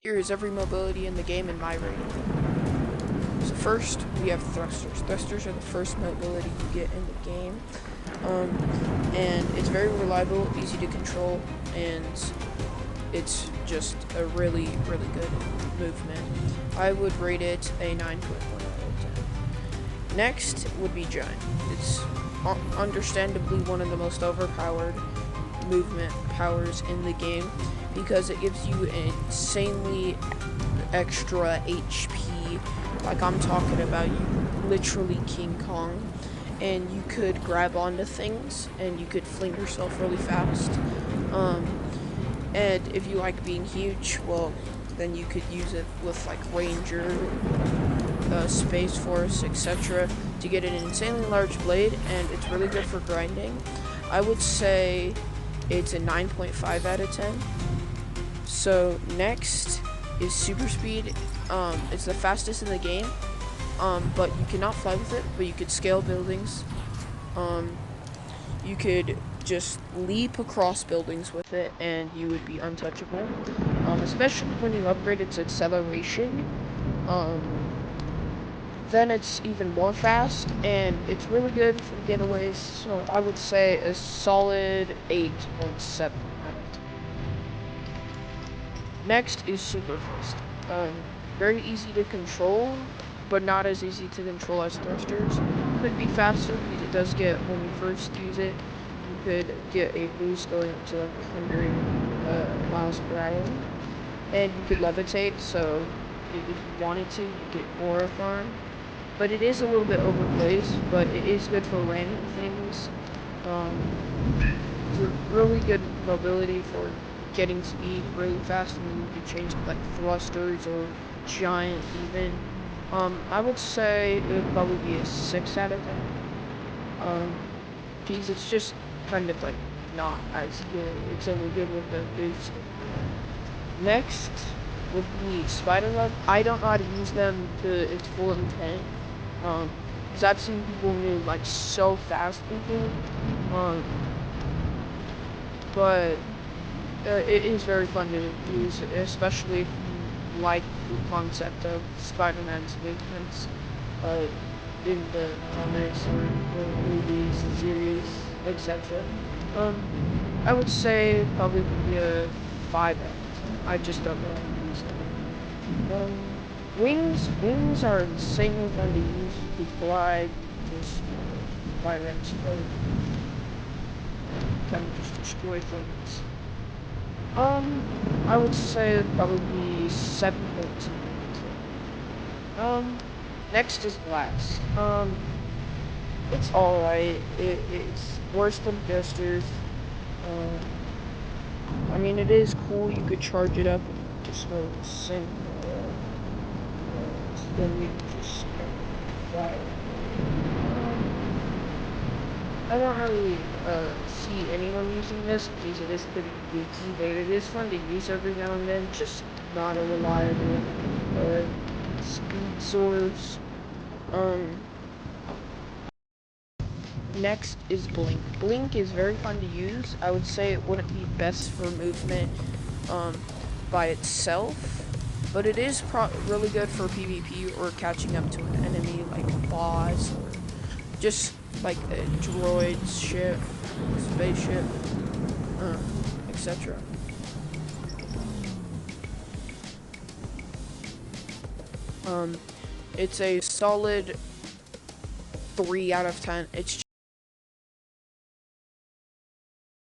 Here is every mobility in the game in my rating. So first, we have thrusters. Thrusters are the first mobility you get in the game. And it's very reliable, easy to control, and it's just a really, really good movement. I would rate it a 9.1 out of 10. Next would be Giant. It's understandably one of the most overpowered movement powers in the game because it gives you insanely extra HP. Like I'm talking about, you literally King Kong, and you could grab onto things and you could fling yourself really fast. And if you like being huge, well, then you could use it with like Ranger, Space Force, etc. to get an insanely large blade, and it's really good for grinding. I would say it's a 9.5 out of 10. So next is Super Speed. It's the fastest in the game, but you cannot fly with it, but you could scale buildings. You could just leap across buildings with it, and you would be untouchable. Especially when you upgrade its acceleration. Then it's even more fast, and it's really good for getaways. So I would say a solid 8.7. Next is Super Fist. Very easy to control, but not as easy to control as thrusters. Could be faster because it does get, when you first use it, you could get a boost going up to like 100 miles per hour. And you could levitate, so if you wanted to, you get more fun. But it is a little bit overpriced, but it is good for random things. It's a really good mobility for getting speed really fast, and you can change like thrusters or Giant even. I would say it would probably be a 6 out of 10. Because it's just kind of like not as good. It's only good with the boost. Next would be Spider Web. I don't know how to use them to its full intent. Because I've seen people move like so fast with it. But it is very fun to use, especially if you like the concept of Spider-Man's movements in the comics or the movies, series, etc. I would say probably would be a 5 out of 10. I just don't know how to use them. Wings are insanely fun to use. You fly, just fly around, kind of just destroy things. I would say it'd probably be 7.2. Next is Blast. It's alright. It's worse than Gestures. I mean, it is cool. You could charge it up and just go sing. Then you just fly. I don't really see anyone using this because it is pretty geeky, but it is fun to use every now and then, just not a reliable speed source. Next is Blink. Blink is very fun to use. I would say it wouldn't be best for movement by itself, but it is really good for PvP or catching up to an enemy like a boss or just like a droid ship, spaceship, etc. It's a solid 3 out of 10. It's